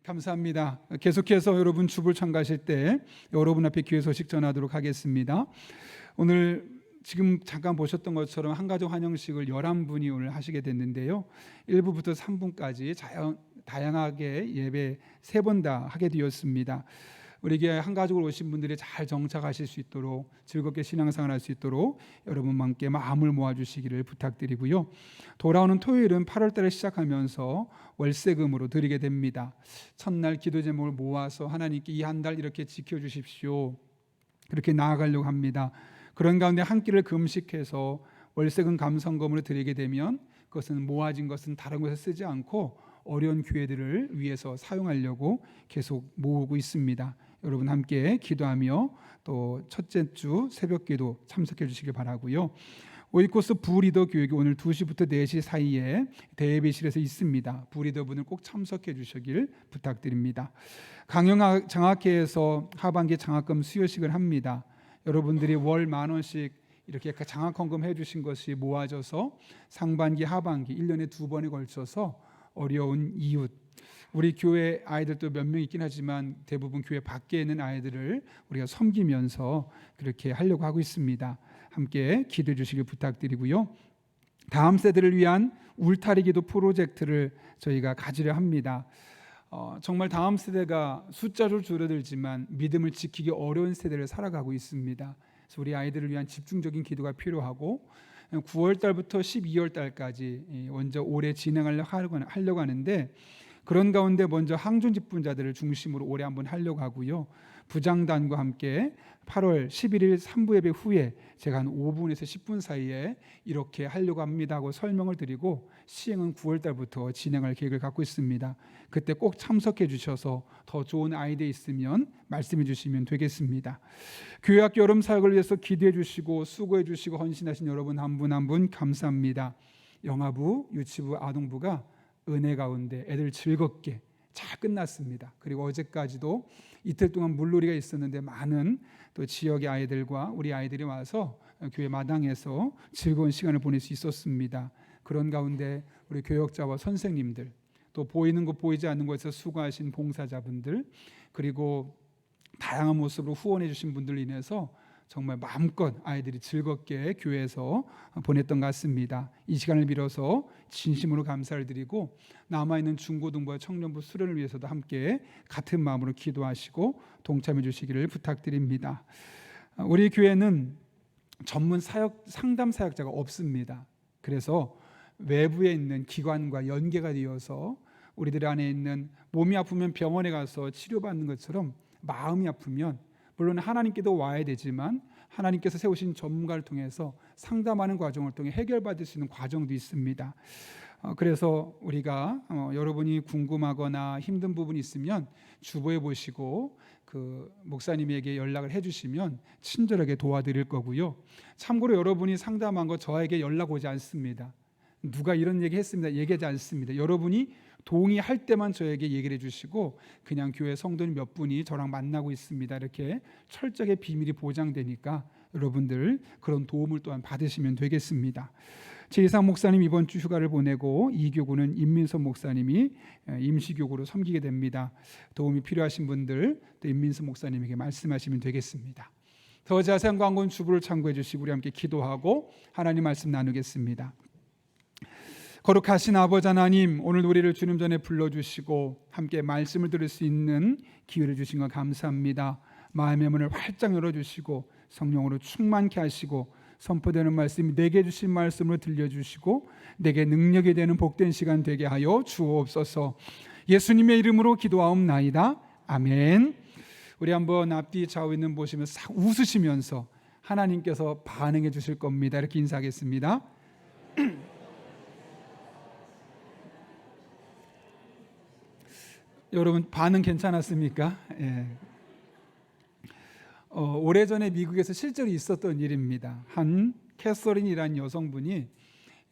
감사합니다. 계속해서 여러분 주불 참가하실 때 여러분 앞에 기회 소식 전하도록 하겠습니다. 오늘 지금 잠깐 보셨던 것처럼 한가족 환영식을 11분이 오늘 하시게 됐는데요. 1부부터 3분까지 다양하게 예배 3번 다 하게 되었습니다. 우리 교회 한가족으로 오신 분들이 잘 정착하실 수 있도록 즐겁게 신앙생활 할 수 있도록 여러분과 함께 마음을 모아주시기를 부탁드리고요. 돌아오는 토요일은 8월 달에 시작하면서 월세금으로 드리게 됩니다. 첫날 기도 제목을 모아서 하나님께 이 한 달 이렇게 지켜주십시오, 그렇게 나아가려고 합니다. 그런 가운데 한 끼를 금식해서 월세금 감성금으로 드리게 되면 그것은 모아진 것은 다른 곳에 쓰지 않고 어려운 교회들을 위해서 사용하려고 계속 모으고 있습니다. 여러분 함께 기도하며 또 첫째 주 새벽기도 참석해 주시길 바라고요. 오이코스 부리더 교육이 오늘 2시부터 4시 사이에 대예배실에서 있습니다. 부리더 분을 꼭 참석해 주시길 부탁드립니다. 강영장학회에서 하반기 장학금 수여식을 합니다. 여러분들이 월 10,000원씩 이렇게 장학헌금 해주신 것이 모아져서 상반기 하반기 1년에 2번에 걸쳐서 어려운 이웃, 우리 교회 아이들도 몇 명 있긴 하지만 대부분 교회 밖에 있는 아이들을 우리가 섬기면서 그렇게 하려고 하고 있습니다. 함께 기도해 주시길 부탁드리고요. 다음 세대를 위한 울타리 기도 프로젝트를 저희가 가지려 합니다. 정말 다음 세대가 숫자로 줄어들지만 믿음을 지키기 어려운 세대를 살아가고 있습니다. 그래서 우리 아이들을 위한 집중적인 기도가 필요하고 9월 달부터 12월 달까지 먼저 올해 진행하려고 하는데, 그런 가운데 먼저 항존 직분자들을 중심으로 올해 한번 하려고 하고요. 부장단과 함께 8월 11일 3부 예배 후에 제가 한 5분에서 10분 사이에 이렇게 하려고 합니다 하고 설명을 드리고, 시행은 9월 달부터 진행할 계획을 갖고 있습니다. 그때 꼭 참석해 주셔서 더 좋은 아이디어 있으면 말씀해 주시면 되겠습니다. 교회학교 여름 사역을 위해서 기도해 주시고 수고해 주시고 헌신하신 여러분 한 분 한 분 감사합니다. 영아부, 유치부, 아동부가 은혜 가운데 애들 즐겁게 잘 끝났습니다. 그리고 어제까지도 이틀 동안 물놀이가 있었는데 많은 또 지역의 아이들과 우리 아이들이 와서 교회 마당에서 즐거운 시간을 보낼 수 있었습니다. 그런 가운데 우리 교역자와 선생님들, 또 보이는 곳 보이지 않는 곳에서 수고하신 봉사자분들, 그리고 다양한 모습으로 후원해 주신 분들로 인해서 정말 마음껏 아이들이 즐겁게 교회에서 보냈던 것 같습니다. 이 시간을 빌어서 진심으로 감사를 드리고, 남아있는 중고등부와 청년부 수련을 위해서도 함께 같은 마음으로 기도하시고 동참해 주시기를 부탁드립니다. 우리 교회는 전문 상담 사역자가 없습니다. 그래서 외부에 있는 기관과 연계가 되어서 우리들 안에 있는 몸이 아프면 병원에 가서 치료받는 것처럼 마음이 아프면 물론 하나님께도 와야 되지만 하나님께서 세우신 전문가를 통해서 상담하는 과정을 통해 해결받을 수 있는 과정도 있습니다. 그래서 우리가 여러분이 궁금하거나 힘든 부분이 있으면 주보에 보시고 그 목사님에게 연락을 해주시면 친절하게 도와드릴 거고요. 참고로 여러분이 상담한 거 저에게 연락 오지 않습니다. 누가 이런 얘기 했습니다 얘기하지 않습니다. 여러분이 동의할 때만 저에게 얘기를 해주시고, 그냥 교회 성도님 몇 분이 저랑 만나고 있습니다 이렇게 철저하게 비밀이 보장되니까 여러분들 그런 도움을 또한 받으시면 되겠습니다. 제2상 목사님 이번 주 휴가를 보내고 이교구는 임민선 목사님이 임시교구로 섬기게 됩니다. 도움이 필요하신 분들 또 임민선 목사님에게 말씀하시면 되겠습니다. 더 자세한 광고는 주부를 참고해 주시고 우리 함께 기도하고 하나님 말씀 나누겠습니다. 거룩하신 아버지 하나님, 오늘 우리를 주님 전에 불러주시고 함께 말씀을 들을 수 있는 기회를 주신 것 감사합니다. 마음의 문을 활짝 열어주시고 성령으로 충만케 하시고 선포되는 말씀이 내게 주신 말씀으로 들려주시고 내게 능력이 되는 복된 시간 되게 하여 주옵소서. 예수님의 이름으로 기도하옵나이다. 아멘. 우리 한번 앞뒤 좌우 있는 보시면서 싹 웃으시면서 하나님께서 반응해 주실 겁니다. 이렇게 인사하겠습니다. 여러분 반응 괜찮았습니까? 예. 오래전에 미국에서 실제로 있었던 일입니다. 한 캐서린이라는 여성분이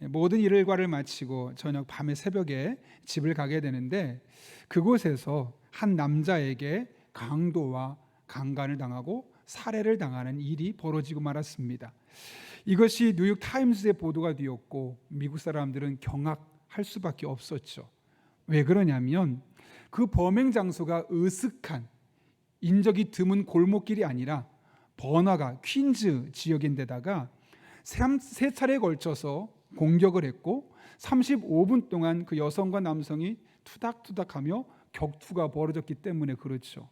모든 일과를 마치고 저녁 밤에 새벽에 집을 가게 되는데, 그곳에서 한 남자에게 강도와 강간을 당하고 살해를 당하는 일이 벌어지고 말았습니다. 이것이 뉴욕 타임스에 보도가 되었고 미국 사람들은 경악할 수밖에 없었죠. 왜 그러냐면 그 범행 장소가 으슥한 인적이 드문 골목길이 아니라 번화가 퀸즈 지역인데다가 세 차례에 걸쳐서 공격을 했고 35분 동안 그 여성과 남성이 투닥투닥하며 격투가 벌어졌기 때문에 그렇죠.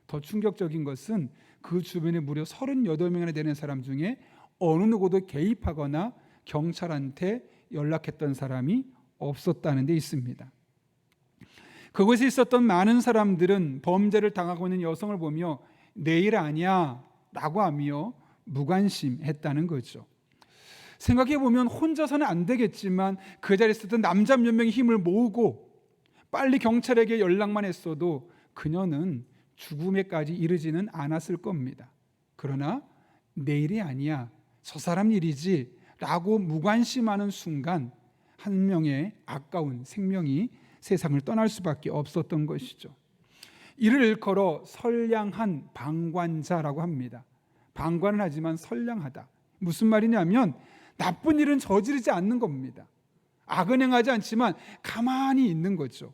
더 충격적인 것은 그 주변에 무려 38명이나 되는 사람 중에 어느 누구도 개입하거나 경찰한테 연락했던 사람이 없었다는 데 있습니다. 그곳에 있었던 많은 사람들은 범죄를 당하고 있는 여성을 보며 내 일 아니야 라고 하며 무관심했다는 거죠. 생각해보면 혼자서는 안 되겠지만 그 자리에 있었던 남자 몇 명이 힘을 모으고 빨리 경찰에게 연락만 했어도 그녀는 죽음에까지 이르지는 않았을 겁니다. 그러나 내 일이 아니야, 저 사람 일이지 라고 무관심하는 순간 한 명의 아까운 생명이 세상을 떠날 수밖에 없었던 것이죠. 이를 일컬어 선량한 방관자라고 합니다. 방관은 하지만 선량하다. 무슨 말이냐면 나쁜 일은 저지르지 않는 겁니다. 악은 행하지 않지만 가만히 있는 거죠.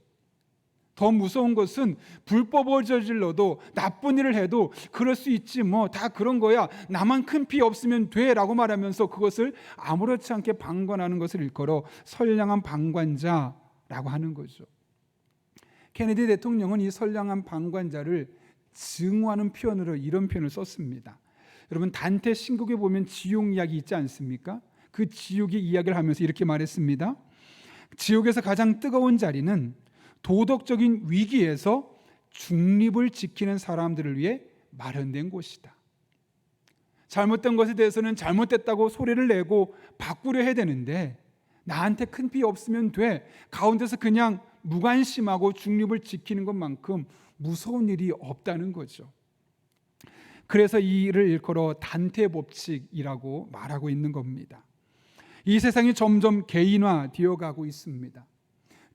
더 무서운 것은 불법을 저질러도 나쁜 일을 해도 그럴 수 있지 뭐 다 그런 거야, 나만 큰 피해 없으면 돼 라고 말하면서 그것을 아무렇지 않게 방관하는 것을 일컬어 선량한 방관자라고 하는 거죠. 케네디 대통령은 이 선량한 방관자를 증오하는 표현으로 이런 표현을 썼습니다. 여러분, 단테 신곡에 보면 지옥 이야기 있지 않습니까? 그 지옥의 이야기를 하면서 이렇게 말했습니다. 지옥에서 가장 뜨거운 자리는 도덕적인 위기에서 중립을 지키는 사람들을 위해 마련된 곳이다. 잘못된 것에 대해서는 잘못됐다고 소리를 내고 바꾸려 해야 되는데 나한테 큰 피해 없으면 돼, 가운데서 그냥 무관심하고 중립을 지키는 것만큼 무서운 일이 없다는 거죠. 그래서 이 일을 일컬어 단테 법칙이라고 말하고 있는 겁니다. 이 세상이 점점 개인화되어 가고 있습니다.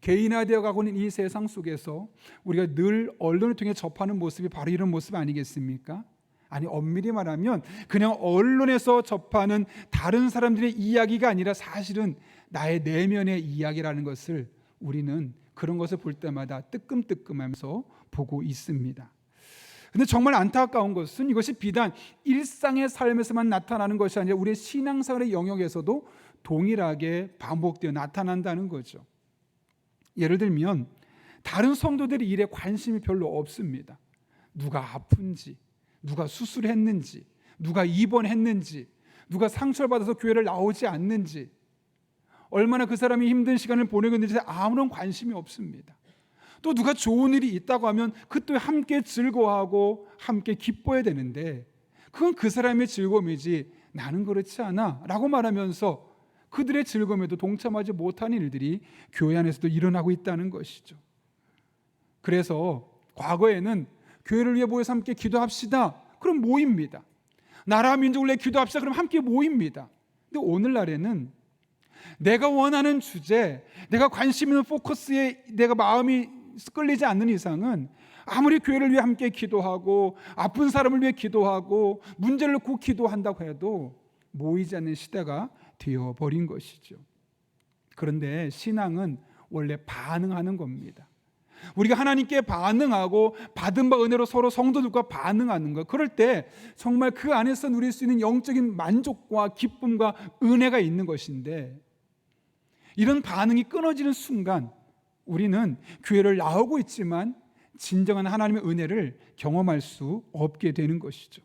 개인화되어 가고 있는 이 세상 속에서 우리가 늘 언론을 통해 접하는 모습이 바로 이런 모습 아니겠습니까? 아니, 엄밀히 말하면 그냥 언론에서 접하는 다른 사람들의 이야기가 아니라 사실은 나의 내면의 이야기라는 것을 우리는 그런 것을 볼 때마다 뜨끔뜨끔하면서 보고 있습니다. 근데 정말 안타까운 것은 이것이 비단 일상의 삶에서만 나타나는 것이 아니라 우리의 신앙생활의 영역에서도 동일하게 반복되어 나타난다는 거죠. 예를 들면 다른 성도들이 일에 관심이 별로 없습니다. 누가 아픈지, 누가 수술했는지, 누가 입원했는지, 누가 상처를 받아서 교회를 나오지 않는지, 얼마나 그 사람이 힘든 시간을 보내고 있는지 아무런 관심이 없습니다. 또 누가 좋은 일이 있다고 하면 그 또 함께 즐거워하고 함께 기뻐해야 되는데 그건 그 사람의 즐거움이지 나는 그렇지 않아 라고 말하면서 그들의 즐거움에도 동참하지 못하는 일들이 교회 안에서도 일어나고 있다는 것이죠. 그래서 과거에는 교회를 위해 모여서 함께 기도합시다. 그럼 모입니다. 나라 민족을 위해 기도합시다. 그럼 함께 모입니다. 근데 오늘날에는 내가 원하는 주제, 내가 관심 있는 포커스에 내가 마음이 끌리지 않는 이상은 아무리 교회를 위해 함께 기도하고 아픈 사람을 위해 기도하고 문제를 놓고 기도한다고 해도 모이지 않는 시대가 되어버린 것이죠. 그런데 신앙은 원래 반응하는 겁니다. 우리가 하나님께 반응하고 받은 바 은혜로 서로 성도들과 반응하는 것, 그럴 때 정말 그 안에서 누릴 수 있는 영적인 만족과 기쁨과 은혜가 있는 것인데 이런 반응이 끊어지는 순간 우리는 교회를 나오고 있지만 진정한 하나님의 은혜를 경험할 수 없게 되는 것이죠.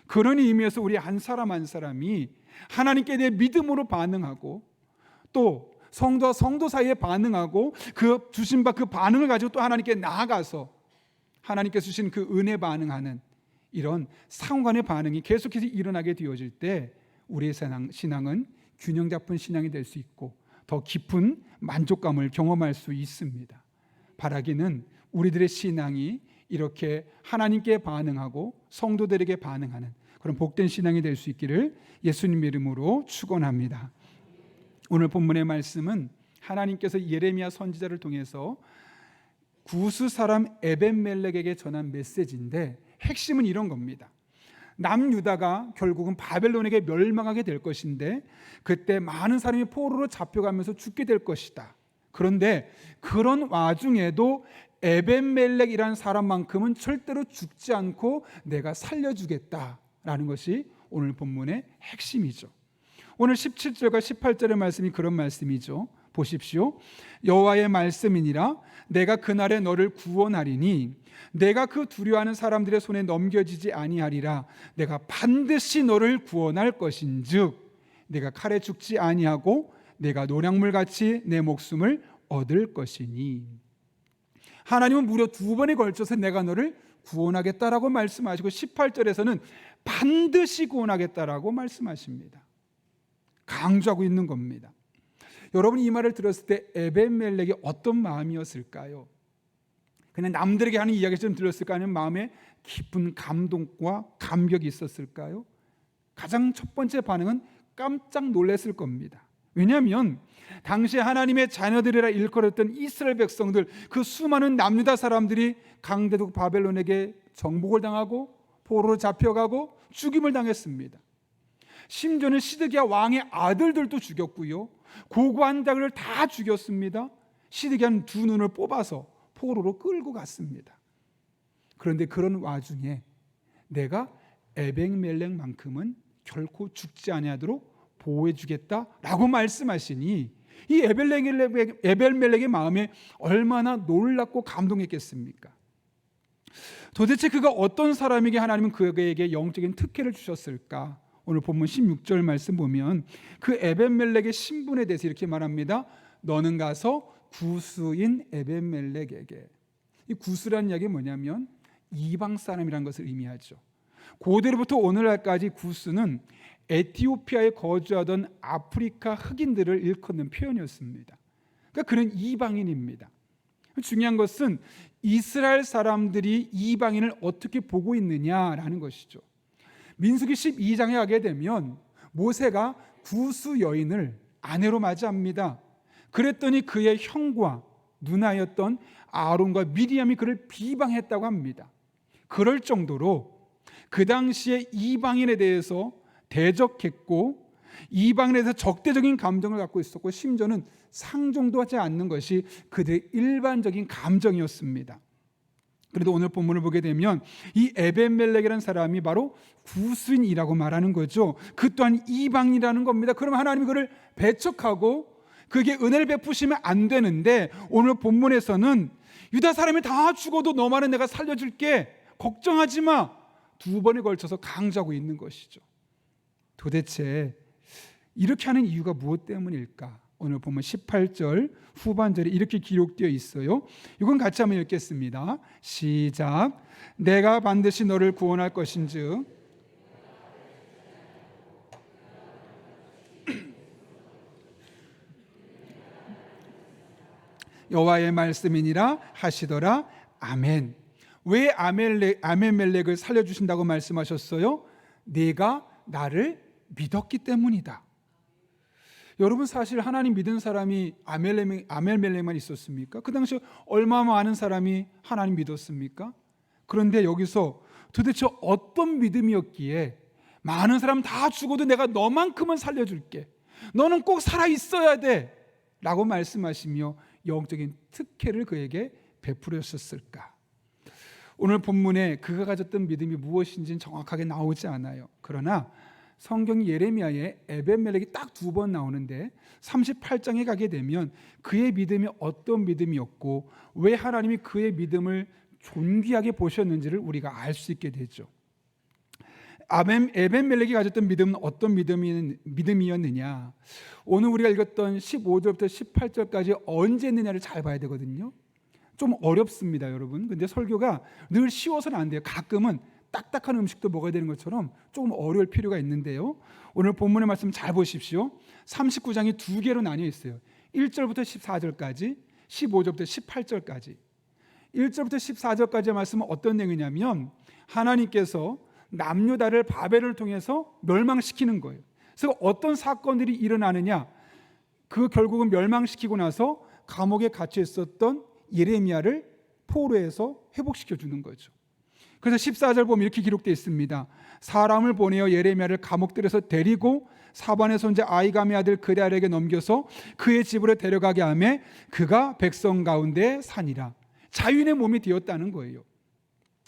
그런 의미에서 우리 한 사람 한 사람이 하나님께 대해 믿음으로 반응하고 또 성도와 성도 사이에 반응하고 그 주신 바 그 반응을 가지고 또 하나님께 나아가서 하나님께서 주신 그 은혜 반응하는 이런 상관의 반응이 계속해서 일어나게 되어질 때 우리의 신앙은 균형 잡힌 신앙이 될 수 있고 더 깊은 만족감을 경험할 수 있습니다. 바라기는 우리들의 신앙이 이렇게 하나님께 반응하고 성도들에게 반응하는 그런 복된 신앙이 될 수 있기를 예수님 이름으로 축원합니다. 오늘 본문의 말씀은 하나님께서 예레미야 선지자를 통해서 구스 사람 에벤멜렉에게 전한 메시지인데 핵심은 이런 겁니다. 남유다가 결국은 바벨론에게 멸망하게 될 것인데 그때 많은 사람이 포로로 잡혀가면서 죽게 될 것이다. 그런데 그런 와중에도 에벤멜렉이라는 사람만큼은 절대로 죽지 않고 내가 살려주겠다라는 것이 오늘 본문의 핵심이죠. 오늘 17절과 18절의 말씀이 그런 말씀이죠. 보십시오. 여호와의 말씀이니라 내가 그날에 너를 구원하리니 내가 그 두려워하는 사람들의 손에 넘겨지지 아니하리라. 내가 반드시 너를 구원할 것인즉 내가 칼에 죽지 아니하고 내가 노량물같이 내 목숨을 얻을 것이니. 하나님은 무려 2번에 걸쳐서 내가 너를 구원하겠다라고 말씀하시고 18절에서는 반드시 구원하겠다라고 말씀하십니다. 강조하고 있는 겁니다. 여러분, 이 말을 들었을 때 에벤멜렉이 어떤 마음이었을까요? 그냥 남들에게 하는 이야기처럼 들었을까? 아니면 마음에 깊은 감동과 감격이 있었을까요? 가장 첫 번째 반응은 깜짝 놀랐을 겁니다. 왜냐하면 당시 하나님의 자녀들이라 일컬었던 이스라엘 백성들, 그 수많은 남유다 사람들이 강대국 바벨론에게 정복을 당하고 포로로 잡혀가고 죽임을 당했습니다. 심지어는 시드기야 왕의 아들들도 죽였고요, 고고한 자들을 다 죽였습니다. 시드기야는 2눈을 뽑아서 포로로 끌고 갔습니다. 그런데 그런 와중에 내가 에벤멜렉만큼은 결코 죽지 아니하도록 보호해 주겠다라고 말씀하시니 이 에벨멜렉의 마음에 얼마나 놀랍고 감동했겠습니까? 도대체 그가 어떤 사람에게 하나님은 그에게 영적인 특혜를 주셨을까? 오늘 본문 16절 말씀 보면 그 에벤멜렉의 신분에 대해서 이렇게 말합니다. 너는 가서 구스인 에벤멜렉에게. 이 구스라는 이야기가 뭐냐면 이방 사람이라는 것을 의미하죠. 고대로부터 오늘날까지 구스는 에티오피아에 거주하던 아프리카 흑인들을 일컫는 표현이었습니다. 그러니까 그는 이방인입니다. 중요한 것은 이스라엘 사람들이 이방인을 어떻게 보고 있느냐라는 것이죠. 민수기 12장에 가게 되면 모세가 구스 여인을 아내로 맞이합니다. 그랬더니 그의 형과 누나였던 아론과 미리암이 그를 비방했다고 합니다. 그럴 정도로 그 당시에 이방인에 대해서 대적했고 이방인에 대해서 적대적인 감정을 갖고 있었고 심지어는 상종도 하지 않는 것이 그들의 일반적인 감정이었습니다. 그런데 오늘 본문을 보게 되면 이 에벤멜렉이라는 사람이 바로 구스인이라고 말하는 거죠. 그 또한 이방인이라는 겁니다. 그러면 하나님이 그를 배척하고 그에게 은혜를 베푸시면 안 되는데 오늘 본문에서는 유다 사람이 다 죽어도 너만은 내가 살려줄게, 걱정하지 마, 2번에 걸쳐서 강조하고 있는 것이죠. 도대체 이렇게 하는 이유가 무엇 때문일까? 오늘 보면 18절 후반절에 이렇게 기록되어 있어요. 이건 같이 한번 읽겠습니다. 시작. 내가 반드시 너를 구원할 것인즉 여호와의 말씀이니라 하시더라. 아멘. 왜 아멜렉을 살려주신다고 말씀하셨어요? 네가 나를 믿었기 때문이다. 여러분, 사실 하나님 믿은 사람이 아멜멜렉만 있었습니까? 그 당시 얼마나 많은 사람이 하나님 믿었습니까? 그런데 여기서 도대체 어떤 믿음이었기에 많은 사람 다 죽어도 내가 너만큼은 살려줄게, 너는 꼭 살아있어야 돼 라고 말씀하시며 영적인 특혜를 그에게 베풀으셨을까? 오늘 본문에 그가 가졌던 믿음이 무엇인지는 정확하게 나오지 않아요. 그러나 성경 예레미야에 에벤멜렉이 딱 2번 나오는데 38장에 가게 되면 그의 믿음이 어떤 믿음이었고 왜 하나님이 그의 믿음을 존귀하게 보셨는지를 우리가 알 수 있게 되죠. 에벤멜렉이 가졌던 믿음은 어떤 믿음이었느냐? 오늘 우리가 읽었던 15절부터 18절까지 언제 있느냐를 잘 봐야 되거든요. 좀 어렵습니다, 여러분. 근데 설교가 늘 쉬워서는 안 돼요. 가끔은 딱딱한 음식도 먹어야 되는 것처럼 조금 어려울 필요가 있는데요. 오늘 본문의 말씀 잘 보십시오. 39장이 2개로 나뉘어 있어요. 1절부터 14절까지, 15절부터 18절까지. 1절부터 14절까지의 말씀은 어떤 내용이냐면 하나님께서 남유다를 바벨을 통해서 멸망시키는 거예요. 그래서 어떤 사건들이 일어나느냐, 그 결국은 멸망시키고 나서 감옥에 갇혀 있었던 예레미야를 포로에서 회복시켜 주는 거죠. 그래서 14절 보면 이렇게 기록되어 있습니다. 사람을 보내어 예레미야를 감옥들에서 데리고 사반의 손자 아이감의 아들 그레알에게 넘겨서 그의 집으로 데려가게 하매 그가 백성 가운데 사니라. 자유인의 몸이 되었다는 거예요.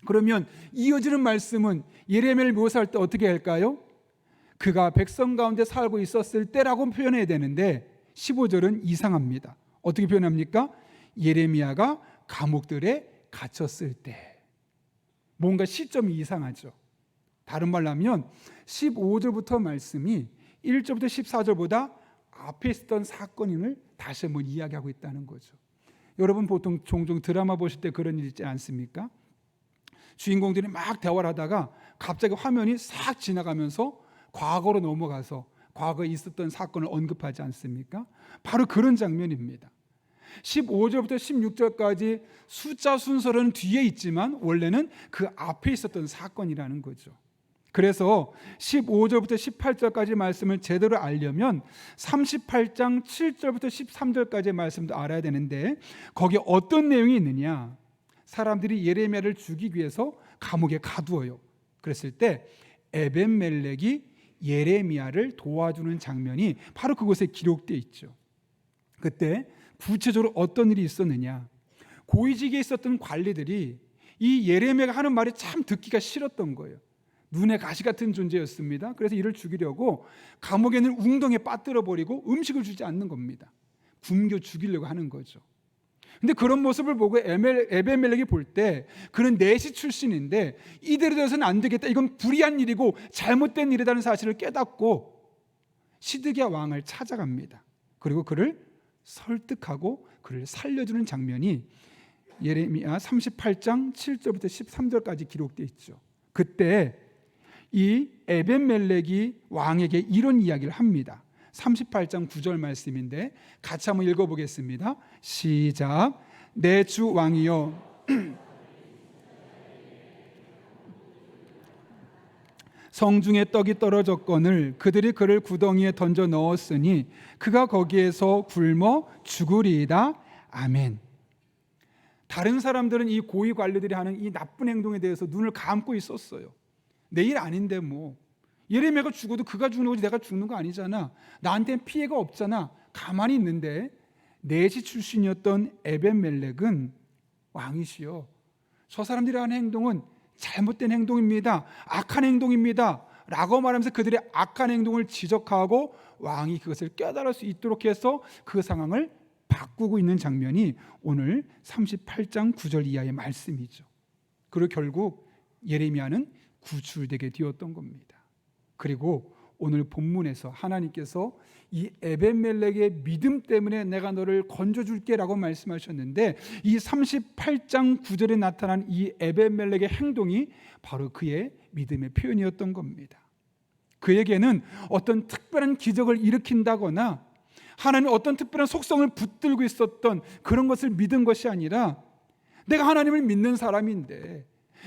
그러면 이어지는 말씀은 예레미야를 묘사할 때 어떻게 할까요? 그가 백성 가운데 살고 있었을 때라고 표현해야 되는데 15절은 이상합니다. 어떻게 표현합니까? 예레미야가 감옥들에 갇혔을 때. 뭔가 시점이 이상하죠. 다른 말로 하면 15절부터 말씀이 1절부터 14절보다 앞에 있었던 사건임을 다시 한번 이야기하고 있다는 거죠. 여러분 보통 종종 드라마 보실 때 그런 일 있지 않습니까? 주인공들이 막 대화를 하다가 갑자기 화면이 싹 지나가면서 과거로 넘어가서 과거에 있었던 사건을 언급하지 않습니까? 바로 그런 장면입니다. 15절부터 16절까지 숫자 순서는 뒤에 있지만 원래는 그 앞에 있었던 사건이라는 거죠. 그래서 15절부터 18절까지 말씀을 제대로 알려면 38장 7절부터 13절까지의 말씀도 알아야 되는데 거기에 어떤 내용이 있느냐? 사람들이 예레미야를 죽이기 위해서 감옥에 가두어요. 그랬을 때 에벤멜렉이 예레미야를 도와주는 장면이 바로 그곳에 기록되어 있죠. 그때 구체적으로 어떤 일이 있었느냐? 고위직에 있었던 관리들이 이 예레미야가 하는 말이 참 듣기가 싫었던 거예요. 눈에 가시 같은 존재였습니다. 그래서 이를 죽이려고 감옥에 있는 웅덩이에 빠뜨려 버리고 음식을 주지 않는 겁니다. 굶겨 죽이려고 하는 거죠. 근데 그런 모습을 보고 에벤멜렉이 볼 때 그는 내시 출신인데 이대로 되어서는 안 되겠다. 이건 불의한 일이고 잘못된 일이라는 사실을 깨닫고 시드기야 왕을 찾아갑니다. 그리고 그를 설득하고 그를 살려주는 장면이 예레미야 38장 7절부터 13절까지 기록되어 있죠. 그때 이 에벤멜렉이 왕에게 이런 이야기를 합니다. 38장 9절 말씀인데 같이 한번 읽어보겠습니다. 시작. 내 주 왕이여 성중에 떡이 떨어졌거늘 그들이 그를 구덩이에 던져 넣었으니 그가 거기에서 굶어 죽으리이다. 아멘. 다른 사람들은 이 고위 관리들이 하는 이 나쁜 행동에 대해서 눈을 감고 있었어요. 내 일 아닌데 뭐 예레미야가 죽어도 그가 죽는 거지 내가 죽는 거 아니잖아. 나한테는 피해가 없잖아. 가만히 있는데 내시 출신이었던 에벤멜렉은 왕이시여 저 사람들이 하는 행동은 잘못된 행동입니다. 악한 행동입니다. 라고 말하면서 그들의 악한 행동을 지적하고 왕이 그것을 깨달을 수 있도록 해서 그 상황을 바꾸고 있는 장면이 오늘 38장 9절 이하의 말씀이죠. 그리고 결국 예레미야는 구출되게 되었던 겁니다. 그리고 오늘 본문에서 하나님께서 이 에벤멜렉의 믿음 때문에 내가 너를 건져줄게 라고 말씀하셨는데 이 38장 9절에 나타난 이 에벤멜렉의 행동이 바로 그의 믿음의 표현이었던 겁니다. 그에게는 어떤 특별한 기적을 일으킨다거나 하나님 어떤 특별한 속성을 붙들고 있었던 그런 것을 믿은 것이 아니라 내가 하나님을 믿는 사람인데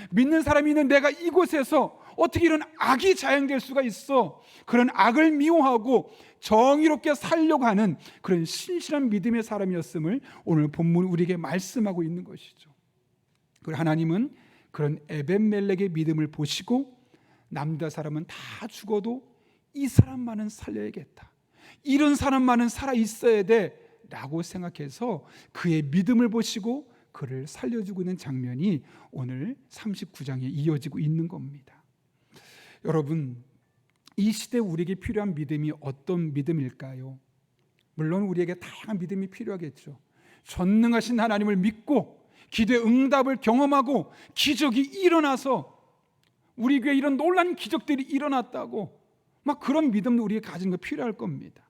믿는 사람이 있는 내가 이곳에서 어떻게 이런 악이 자행될 수가 있어? 그런 악을 미워하고 정의롭게 살려고 하는 그런 신실한 믿음의 사람이었음을 오늘 본문 우리에게 말씀하고 있는 것이죠. 그리고 하나님은 그런 에벤멜렉의 믿음을 보시고 남자 사람은 다 죽어도 이 사람만은 살려야겠다. 이런 사람만은 살아 있어야 돼 라고 생각해서 그의 믿음을 보시고 그를 살려주고 있는 장면이 오늘 39장에 이어지고 있는 겁니다. 여러분, 이 시대에 우리에게 필요한 믿음이 어떤 믿음일까요? 물론 우리에게 다양한 믿음이 필요하겠죠. 전능하신 하나님을 믿고 기도의 응답을 경험하고 기적이 일어나서 우리 교회에 이런 놀라운 기적들이 일어났다고 막 그런 믿음도 우리에게 가지는 거 필요할 겁니다.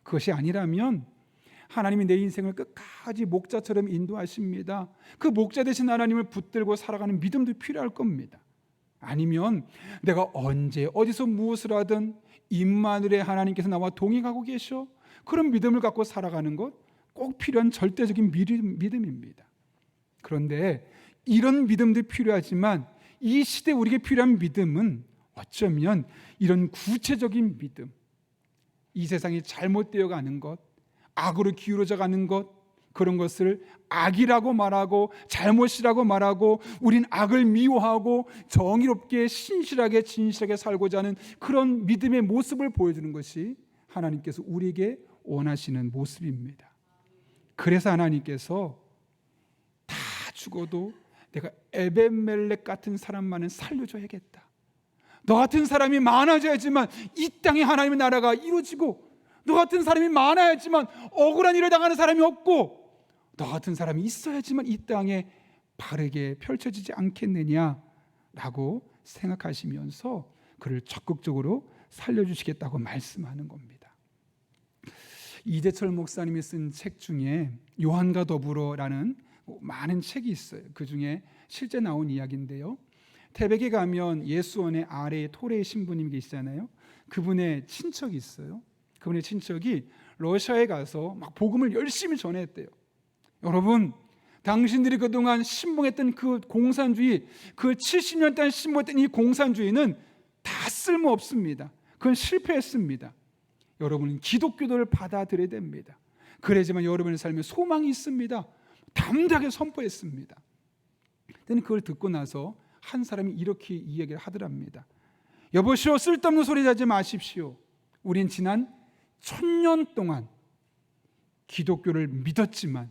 그것이 아니라면 하나님이 내 인생을 끝까지 목자처럼 인도하십니다. 그 목자 되신 하나님을 붙들고 살아가는 믿음도 필요할 겁니다. 아니면 내가 언제 어디서 무엇을 하든 임마누엘의 하나님께서 나와 동행하고 계셔 그런 믿음을 갖고 살아가는 것 꼭 필요한 절대적인 믿음입니다. 그런데 이런 믿음도 필요하지만 이 시대에 우리에게 필요한 믿음은 어쩌면 이런 구체적인 믿음, 이 세상이 잘못되어 가는 것, 악으로 기울어져 가는 것, 그런 것을 악이라고 말하고 잘못이라고 말하고 우린 악을 미워하고 정의롭게 신실하게 진실하게 살고자 하는 그런 믿음의 모습을 보여주는 것이 하나님께서 우리에게 원하시는 모습입니다. 그래서 하나님께서 다 죽어도 내가 에벤멜렉 같은 사람만은 살려줘야겠다. 너 같은 사람이 많아져야지만 이 땅에 하나님의 나라가 이루어지고, 너 같은 사람이 많아야지만 억울한 일을 당하는 사람이 없고, 너 같은 사람이 있어야지만 이 땅에 바르게 펼쳐지지 않겠느냐라고 생각하시면서 그를 적극적으로 살려주시겠다고 말씀하는 겁니다. 이재철 목사님이 쓴 책 중에 요한과 더불어라는 많은 책이 있어요. 그 중에 실제 나온 이야기인데요. 태백에 가면 예수원의 아래에 토레의 신부님이 계시잖아요. 그분의 친척이 있어요. 그분의 친척이 러시아에 가서 막 복음을 열심히 전했대요. 여러분, 당신들이 그동안 신봉했던 그 공산주의, 그 70년 동안 신봉했던 이 공산주의는 다 쓸모없습니다. 그건 실패했습니다. 여러분은 기독교도를 받아들여야 됩니다. 그래야지만 여러분의 삶에 소망이 있습니다. 담대하게 선포했습니다. 근데 그걸 듣고 나서 한 사람이 이렇게 이야기를 하더랍니다. 여보시오, 쓸데없는 소리 하지 마십시오. 우린 지난 1000년 동안 기독교를 믿었지만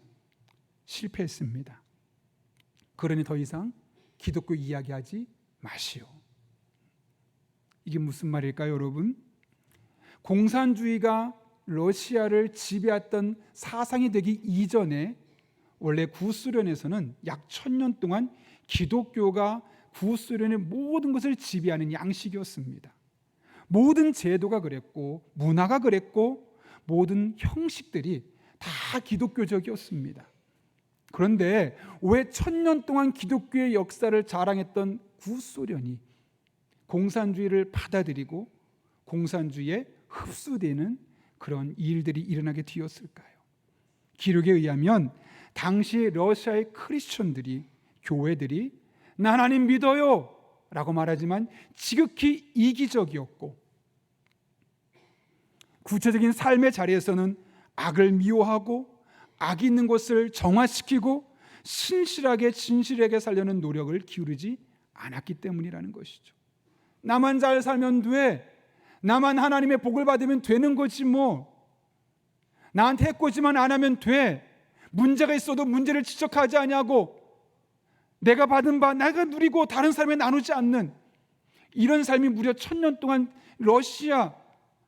실패했습니다. 그러니 더 이상 기독교 이야기하지 마시오. 이게 무슨 말일까요, 여러분? 공산주의가 러시아를 지배했던 사상이 되기 이전에 원래 구소련에서는 약 1000년 동안 기독교가 구소련의 모든 것을 지배하는 양식이었습니다. 모든 제도가 그랬고 문화가 그랬고 모든 형식들이 다 기독교적이었습니다. 그런데 왜 1000년 동안 기독교의 역사를 자랑했던 구소련이 공산주의를 받아들이고 공산주의에 흡수되는 그런 일들이 일어나게 되었을까요? 기록에 의하면 당시 러시아의 크리스천들이, 교회들이 나 하나님 믿어요 라고 말하지만 지극히 이기적이었고, 구체적인 삶의 자리에서는 악을 미워하고 악이 있는 것을 정화시키고 신실하게 진실하게 살려는 노력을 기울이지 않았기 때문이라는 것이죠. 나만 잘 살면 돼, 나만 하나님의 복을 받으면 되는 거지 뭐, 나한테 해코지만 안 하면 돼, 문제가 있어도 문제를 지적하지 않냐고, 내가 받은 바 내가 누리고 다른 사람에 나누지 않는 이런 삶이 무려 1000년 동안 러시아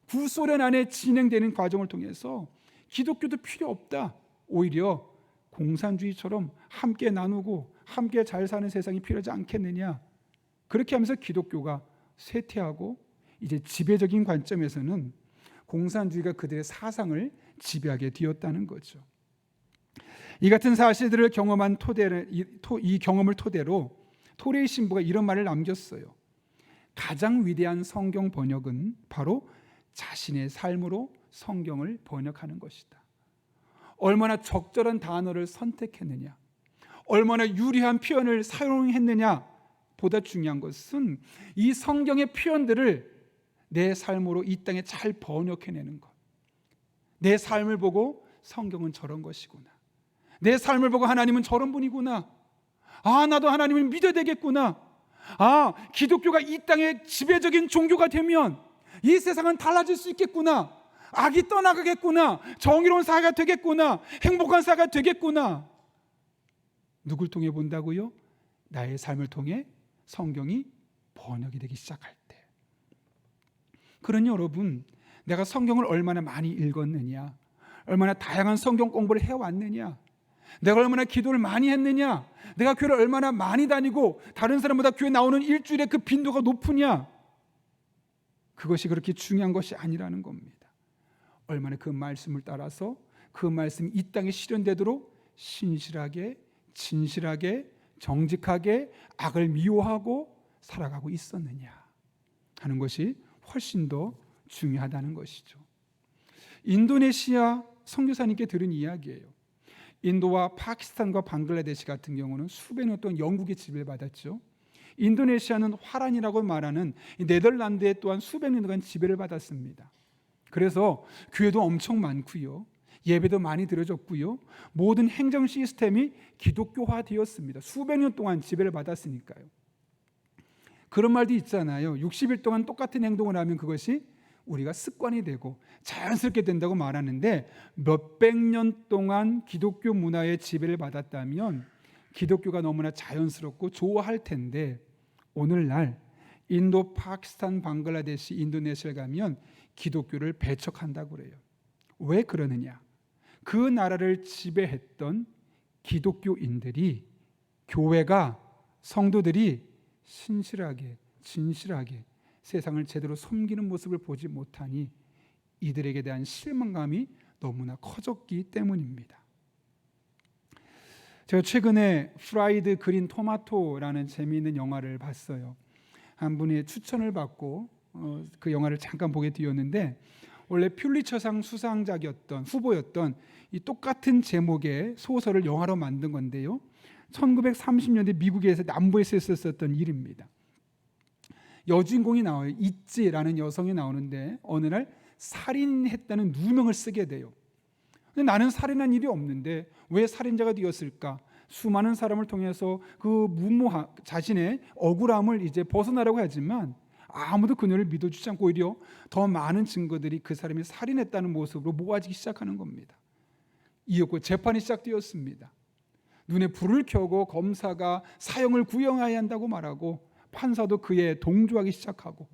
구소련 안에 진행되는 과정을 통해서 기독교도 필요 없다, 오히려 공산주의처럼 함께 나누고 함께 잘 사는 세상이 필요하지 않겠느냐, 그렇게 하면서 기독교가 쇠퇴하고 이제 지배적인 관점에서는 공산주의가 그들의 사상을 지배하게 되었다는 거죠. 이 같은 사실들을 경험한 이 경험을 토대로 토레이 신부가 이런 말을 남겼어요. 가장 위대한 성경 번역은 바로 자신의 삶으로 성경을 번역하는 것이다. 얼마나 적절한 단어를 선택했느냐, 얼마나 유리한 표현을 사용했느냐 보다 중요한 것은 이 성경의 표현들을 내 삶으로 이 땅에 잘 번역해내는 것. 내 삶을 보고 성경은 저런 것이구나, 내 삶을 보고 하나님은 저런 분이구나, 나도 하나님을 믿어야 되겠구나, 기독교가 이 땅의 지배적인 종교가 되면 이 세상은 달라질 수 있겠구나, 악이 떠나가겠구나, 정의로운 사회가 되겠구나, 행복한 사회가 되겠구나. 누굴 통해 본다고요? 나의 삶을 통해 성경이 번역이 되기 시작할 때. 그러니 여러분, 내가 성경을 얼마나 많이 읽었느냐, 얼마나 다양한 성경 공부를 해왔느냐, 내가 얼마나 기도를 많이 했느냐, 내가 교회를 얼마나 많이 다니고 다른 사람보다 교회 나오는 일주일에 그 빈도가 높으냐, 그것이 그렇게 중요한 것이 아니라는 겁니다. 얼마나 그 말씀을 따라서 그 말씀이 이 땅에 실현되도록 신실하게 진실하게 정직하게 악을 미워하고 살아가고 있었느냐 하는 것이 훨씬 더 중요하다는 것이죠. 인도네시아 선교사님께 들은 이야기예요. 인도와 파키스탄과 방글라데시 같은 경우는 수백 년 동안 영국의 지배를 받았죠. 인도네시아는 화란이라고 말하는 네덜란드에 또한 수백 년 동안 지배를 받았습니다. 그래서 교회도 엄청 많고요, 예배도 많이 드려졌고요. 모든 행정 시스템이 기독교화되었습니다. 수백 년 동안 지배를 받았으니까요. 그런 말도 있잖아요. 60일 동안 똑같은 행동을 하면 그것이 우리가 습관이 되고 자연스럽게 된다고 말하는데, 몇백 년 동안 기독교 문화의 지배를 받았다면 기독교가 너무나 자연스럽고 좋아할 텐데, 오늘날 인도, 파키스탄, 방글라데시, 인도네시아에 가면 기독교를 배척한다고 그래요. 왜 그러느냐? 그 나라를 지배했던 기독교인들이, 교회가, 성도들이 신실하게, 진실하게 세상을 제대로 섬기는 모습을 보지 못하니 이들에게 대한 실망감이 너무나 커졌기 때문입니다. 제가 최근에 프라이드 그린 토마토라는 재미있는 영화를 봤어요. 한 분이 추천을 받고 그 영화를 잠깐 보게 되었는데, 원래 퓰리처상 수상작이었던, 후보였던 이 똑같은 제목의 소설을 영화로 만든 건데요, 1930년대 미국에서 남부에서 있었던 일입니다. 여주인공이 나와요. 이찌라는 여성이 나오는데 어느 날 살인했다는 누명을 쓰게 돼요. 근데 나는 살인한 일이 없는데 왜 살인자가 되었을까? 수많은 사람을 통해서 그 자신의 억울함을 이제 벗어나려고 하지만 아무도 그녀를 믿어주지 않고 오히려 더 많은 증거들이 그 사람이 살인했다는 모습으로 모아지기 시작하는 겁니다. 이었고 재판이 시작되었습니다. 눈에 불을 켜고 검사가 사형을 구형해야 한다고 말하고 판사도 그에 동조하기 시작하고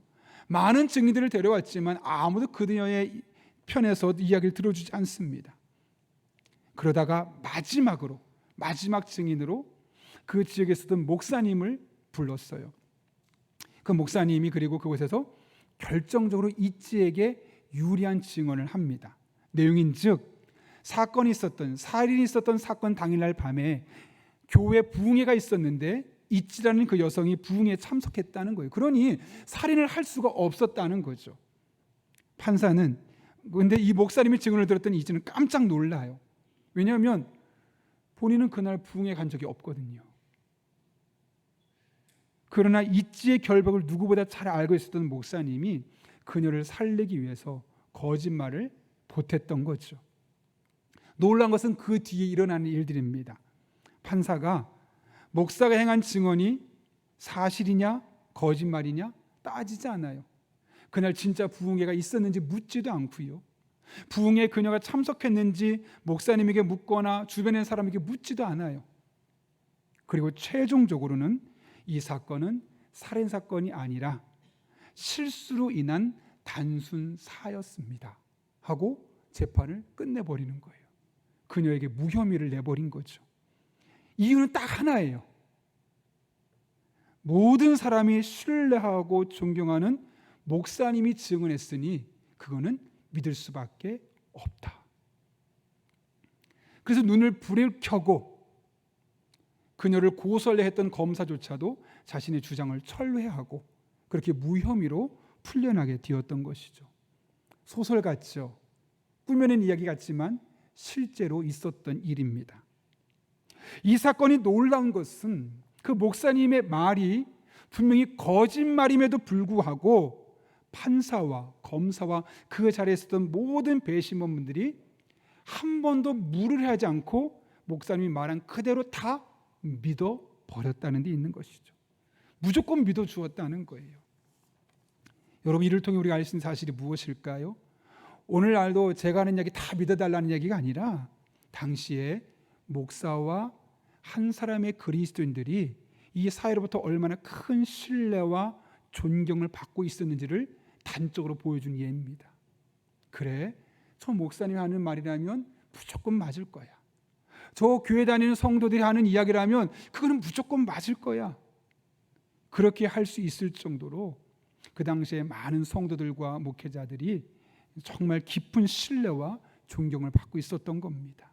많은 증인들을 데려왔지만 아무도 그녀의 편에서 이야기를 들어주지 않습니다. 그러다가 마지막 증인으로 그 지역에 있었던 목사님을 불렀어요. 그 목사님이 그리고 그곳에서 결정적으로 이찌에게 유리한 증언을 합니다. 내용인즉, 살인이 있었던 사건 당일날 밤에 교회 부흥회가 있었는데 이찌라는 그 여성이 부흥회에 참석했다는 거예요. 그러니 살인을 할 수가 없었다는 거죠. 판사는, 근데 이 목사님의 증언을 들었더니 이찌는 깜짝 놀라요. 왜냐하면 본인은 그날 부흥회 간 적이 없거든요. 그러나 이찌의 결박을 누구보다 잘 알고 있었던 목사님이 그녀를 살리기 위해서 거짓말을 보탰던 거죠. 놀란 것은 그 뒤에 일어나는 일들입니다. 판사가 목사가 행한 증언이 사실이냐 거짓말이냐 따지지 않아요. 그날 진짜 부흥회가 있었는지 묻지도 않고요. 부흥회에 그녀가 참석했는지 목사님에게 묻거나 주변의 사람에게 묻지도 않아요. 그리고 최종적으로는 이 사건은 살인사건이 아니라 실수로 인한 단순 사였습니다 하고 재판을 끝내버리는 거예요. 그녀에게 무혐의를 내버린 거죠. 이유는 딱 하나예요. 모든 사람이 신뢰하고 존경하는 목사님이 증언했으니 그거는 믿을 수밖에 없다. 그래서 눈을 불을 켜고 그녀를 고소하려 했던 검사조차도 자신의 주장을 철회하고 그렇게 무혐의로 풀려나게 되었던 것이죠. 소설 같죠. 꾸며낸 이야기 같지만 실제로 있었던 일입니다. 이 사건이 놀라운 것은 그 목사님의 말이 분명히 거짓말임에도 불구하고 판사와 검사와 그 자리에 있었던 모든 배심원분들이 한 번도 물을 하지 않고 목사님이 말한 그대로 다 믿어버렸다는 데 있는 것이죠. 무조건 믿어주었다는 거예요. 여러분, 이를 통해 우리가 알 수 있는 사실이 무엇일까요? 오늘날도 제가 하는 이야기 다 믿어달라는 이야기가 아니라 당시에 목사와 한 사람의 그리스도인들이 이 사회로부터 얼마나 큰 신뢰와 존경을 받고 있었는지를 단적으로 보여준 예입니다. 그래, 저 목사님이 하는 말이라면 무조건 맞을 거야. 저 교회 다니는 성도들이 하는 이야기라면 그거는 무조건 맞을 거야. 그렇게 할 수 있을 정도로 그 당시에 많은 성도들과 목회자들이 정말 깊은 신뢰와 존경을 받고 있었던 겁니다.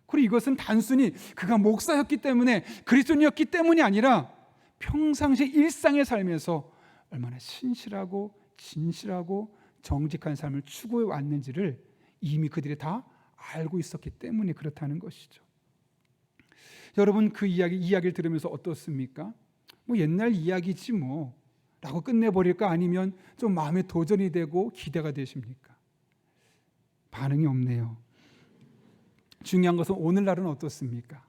그리고 이것은 단순히 그가 목사였기 때문에, 그리스도인이었기 때문이 아니라 평상시 일상의 삶에서 얼마나 신실하고 진실하고 정직한 삶을 추구해 왔는지를 이미 그들이 다 알고 있었기 때문에 그렇다는 것이죠. 여러분, 그 이야기를 들으면서 어떻습니까? 뭐 옛날 이야기지 뭐 라고 끝내버릴까? 아니면 좀 마음에 도전이 되고 기대가 되십니까? 반응이 없네요. 중요한 것은 오늘날은 어떻습니까?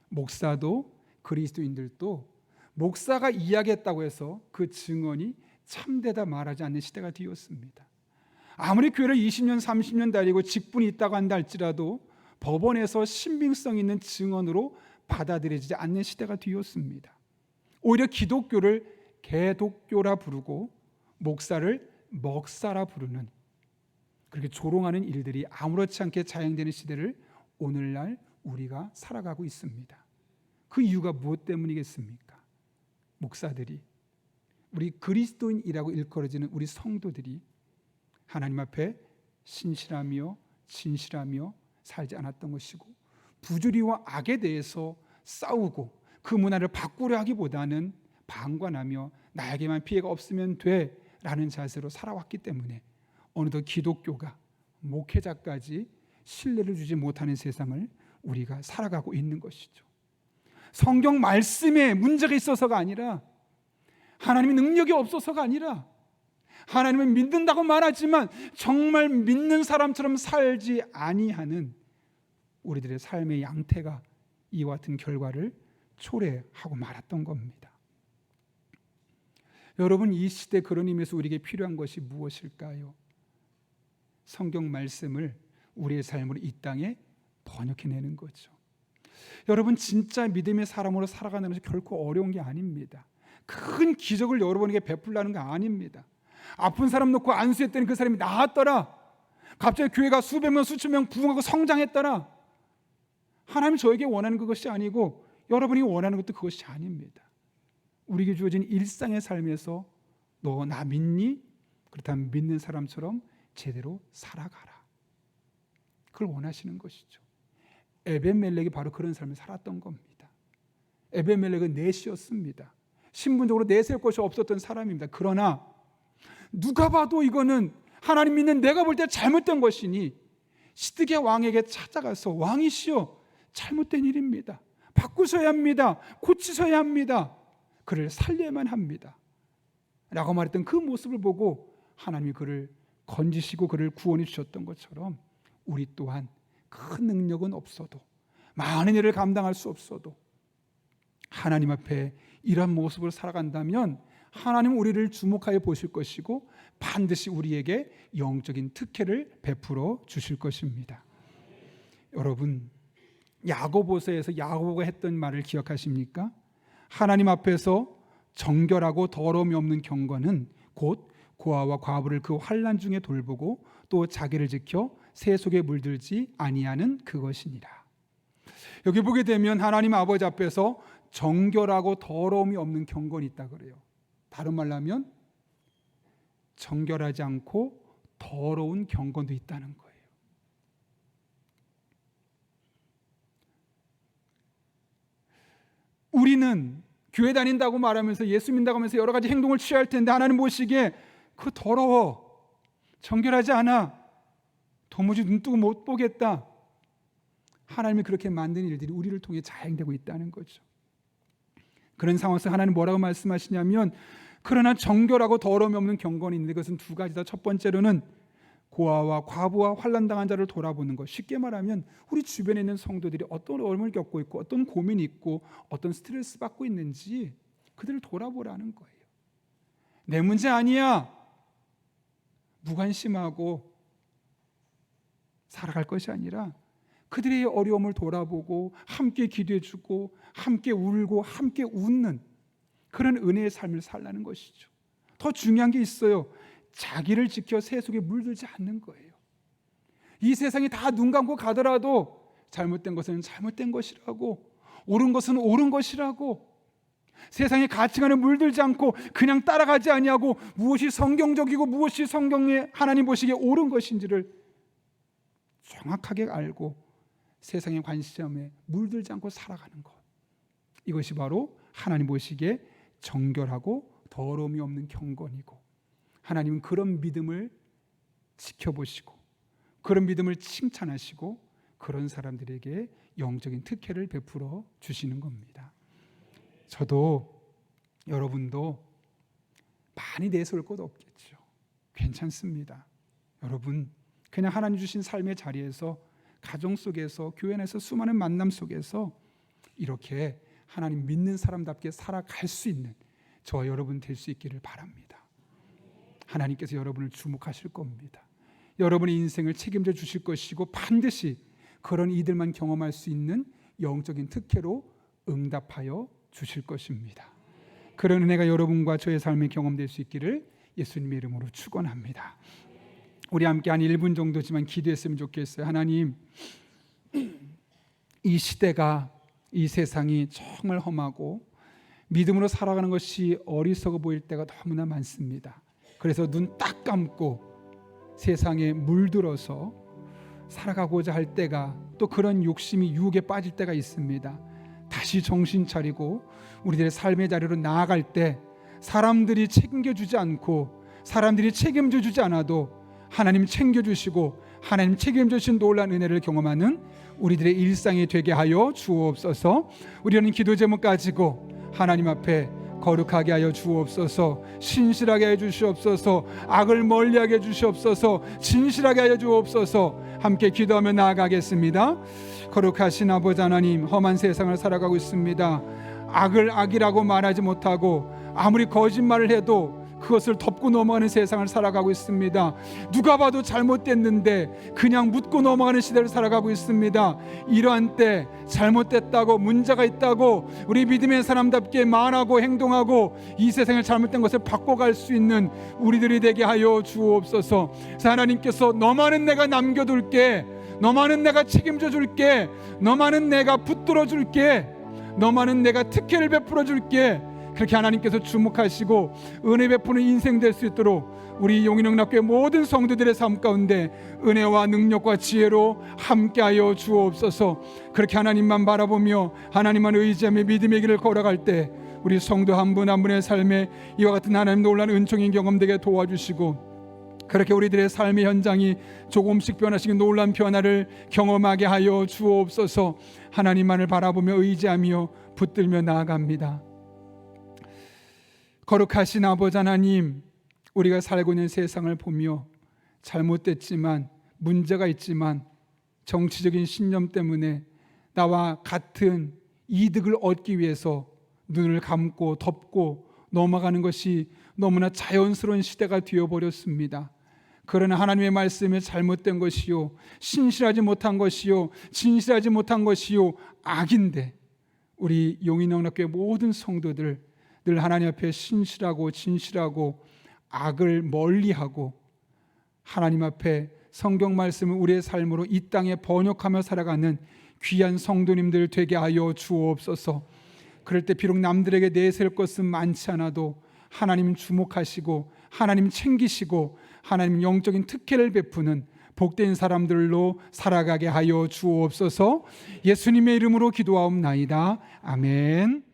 목사도 그리스도인들도 목사가 이야기했다고 해서 그 증언이 참되다 말하지 않는 시대가 되었습니다. 아무리 교회를 20년 30년 다니고 직분이 있다고 한다 할지라도 법원에서 신빙성 있는 증언으로 받아들여지지 않는 시대가 되었습니다. 오히려 기독교를 개독교라 부르고 목사를 먹사라 부르는, 그렇게 조롱하는 일들이 아무렇지 않게 자행되는 시대를 오늘날 우리가 살아가고 있습니다. 그 이유가 무엇 때문이겠습니까? 목사들이, 우리 그리스도인이라고 일컬어지는 우리 성도들이 하나님 앞에 신실하며 진실하며 살지 않았던 것이고, 부조리와 악에 대해서 싸우고 그 문화를 바꾸려 하기보다는 방관하며 나에게만 피해가 없으면 돼 라는 자세로 살아왔기 때문에 어느덧 기독교가 목회자까지 신뢰를 주지 못하는 세상을 우리가 살아가고 있는 것이죠. 성경 말씀에 문제가 있어서가 아니라, 하나님의 능력이 없어서가 아니라, 하나님을 믿는다고 말하지만 정말 믿는 사람처럼 살지 아니하는 우리들의 삶의 양태가 이와 같은 결과를 초래하고 말았던 겁니다. 여러분, 이 시대 그런 의미에서 우리에게 필요한 것이 무엇일까요? 성경 말씀을 우리의 삶으로 이 땅에 번역해내는 거죠. 여러분, 진짜 믿음의 사람으로 살아가는 것이 결코 어려운 게 아닙니다. 큰 기적을 여러분에게 베풀라는 거 아닙니다. 아픈 사람 놓고 안수했더니 그 사람이 나았더라. 갑자기 교회가 수백 명 수천 명 부흥하고 성장했더라. 하나님 저에게 원하는 그것이 아니고 여러분이 원하는 것도 그것이 아닙니다. 우리에게 주어진 일상의 삶에서 너 나 믿니? 그렇다면 믿는 사람처럼 제대로 살아가라. 그걸 원하시는 것이죠. 에벤멜렉이 바로 그런 삶을 살았던 겁니다. 에벤멜렉은 넷이었습니다. 신분적으로 내세울 것이 없었던 사람입니다. 그러나 누가 봐도 이거는 하나님 믿는 내가 볼 때 잘못된 것이니 시드기야 왕에게 찾아가서, 왕이시여, 잘못된 일입니다. 바꾸셔야 합니다. 고치셔야 합니다. 그를 살려야만 합니다. 라고 말했던 그 모습을 보고 하나님이 그를 건지시고 그를 구원해 주셨던 것처럼 우리 또한 큰 능력은 없어도, 많은 일을 감당할 수 없어도 하나님 앞에 이런 모습을 살아간다면 하나님은 우리를 주목하여 보실 것이고 반드시 우리에게 영적인 특혜를 베풀어 주실 것입니다. 여러분, 야고보서에서 야고보가 했던 말을 기억하십니까? 하나님 앞에서 정결하고 더러움이 없는 경건은 곧 고아와 과부를 그 환난 중에 돌보고 또 자기를 지켜 새 속에 물들지 아니하는 그것이니라. 여기 보게 되면 하나님 아버지 앞에서 정결하고 더러움이 없는 경건이 있다 그래요. 다른 말로 하면 정결하지 않고 더러운 경건도 있다는 거예요. 우리는 교회 다닌다고 말하면서 예수 믿는다고 하면서 여러 가지 행동을 취할 텐데 하나님 보시기에 그 더러워, 정결하지 않아, 도무지 눈 뜨고 못 보겠다. 하나님이 그렇게 만든 일들이 우리를 통해 자행되고 있다는 거죠. 그런 상황에서 하나님 뭐라고 말씀하시냐면, 그러나 정결하고 더러움이 없는 경건이 있는데 그것은 두 가지다. 첫 번째로는 고아와 과부와 환난당한 자를 돌아보는 것. 쉽게 말하면 우리 주변에 있는 성도들이 어떤 어려움을 겪고 있고 어떤 고민이 있고 어떤 스트레스 받고 있는지 그들을 돌아보라는 거예요. 내 문제 아니야, 무관심하고 살아갈 것이 아니라 그들의 어려움을 돌아보고 함께 기도해주고 함께 울고 함께 웃는 그런 은혜의 삶을 살라는 것이죠. 더 중요한 게 있어요. 자기를 지켜 새 속에 물들지 않는 거예요. 이 세상이 다 눈 감고 가더라도 잘못된 것은 잘못된 것이라고, 옳은 것은 옳은 것이라고, 세상의 가치관에 물들지 않고 그냥 따라가지 아니하고 무엇이 성경적이고 무엇이 성경에 하나님 보시기에 옳은 것인지를 정확하게 알고 세상의 관점에 물들지 않고 살아가는 것, 이것이 바로 하나님 보시기에 정결하고 더러움이 없는 경건이고, 하나님은 그런 믿음을 지켜보시고 그런 믿음을 칭찬하시고 그런 사람들에게 영적인 특혜를 베풀어 주시는 겁니다. 저도 여러분도 많이 내세울 것 없겠죠. 괜찮습니다. 여러분 그냥 하나님 주신 삶의 자리에서 가정 속에서, 교회 안에서 수많은 만남 속에서 이렇게 하나님 믿는 사람답게 살아갈 수 있는 저와 여러분 될 수 있기를 바랍니다. 하나님께서 여러분을 주목하실 겁니다. 여러분의 인생을 책임져 주실 것이고 반드시 그런 이들만 경험할 수 있는 영적인 특혜로 응답하여 주실 것입니다. 그런 은혜가 여러분과 저의 삶에 경험될 수 있기를 예수님의 이름으로 축원합니다. 우리 함께 한 1분 정도지만 기도했으면 좋겠어요. 하나님, 이 시대가, 이 세상이 정말 험하고 믿음으로 살아가는 것이 어리석어 보일 때가 너무나 많습니다. 그래서 눈 딱 감고 세상에 물들어서 살아가고자 할 때가, 또 그런 욕심이 유혹에 빠질 때가 있습니다. 다시 정신 차리고 우리들의 삶의 자리로 나아갈 때 사람들이 책임져주지 않고, 사람들이 책임져주지 않아도 하나님 챙겨주시고 하나님 책임져주신 놀라운 은혜를 경험하는 우리들의 일상이 되게 하여 주옵소서. 우리는 기도 제목 가지고 하나님 앞에 거룩하게 하여 주옵소서. 신실하게 하여 주시옵소서. 악을 멀리하게 해 주시옵소서. 진실하게 하여 주옵소서. 함께 기도하며 나아가겠습니다. 거룩하신 아버지 하나님, 험한 세상을 살아가고 있습니다. 악을 악이라고 말하지 못하고 아무리 거짓말을 해도 그것을 덮고 넘어가는 세상을 살아가고 있습니다. 누가 봐도 잘못됐는데 그냥 묻고 넘어가는 시대를 살아가고 있습니다. 이러한 때 잘못됐다고, 문제가 있다고 우리 믿음의 사람답게 말하고 행동하고 이 세상의 잘못된 것을 바꿔갈 수 있는 우리들이 되게 하여 주옵소서. 하나님께서 너만은 내가 남겨둘게, 너만은 내가 책임져 줄게, 너만은 내가 붙들어 줄게, 너만은 내가 특혜를 베풀어 줄게, 그렇게 하나님께서 주목하시고 은혜 베푸는 인생 될 수 있도록 우리 용인영락교회 모든 성도들의 삶 가운데 은혜와 능력과 지혜로 함께하여 주옵소서. 그렇게 하나님만 바라보며 하나님만 의지하며 믿음의 길을 걸어갈 때 우리 성도 한 분 한 분의 삶에 이와 같은 하나님 놀라운 은총이 경험되게 도와주시고, 그렇게 우리들의 삶의 현장이 조금씩 변화시킨 놀라운 변화를 경험하게 하여 주옵소서. 하나님만을 바라보며 의지하며 붙들며 나아갑니다. 거룩하신 아버지 하나님, 우리가 살고 있는 세상을 보며 잘못됐지만, 문제가 있지만 정치적인 신념 때문에 나와 같은 이득을 얻기 위해서 눈을 감고 덮고 넘어가는 것이 너무나 자연스러운 시대가 되어버렸습니다. 그러나 하나님의 말씀에 잘못된 것이요, 신실하지 못한 것이요, 진실하지 못한 것이요 악인데, 우리 용인영락교회 모든 성도들 늘 하나님 앞에 신실하고 진실하고 악을 멀리하고 하나님 앞에 성경 말씀을 우리의 삶으로 이 땅에 번역하며 살아가는 귀한 성도님들 되게 하여 주옵소서. 그럴 때 비록 남들에게 내세울 것은 많지 않아도 하나님 주목하시고 하나님 챙기시고 하나님 영적인 특혜를 베푸는 복된 사람들로 살아가게 하여 주옵소서. 예수님의 이름으로 기도하옵나이다. 아멘.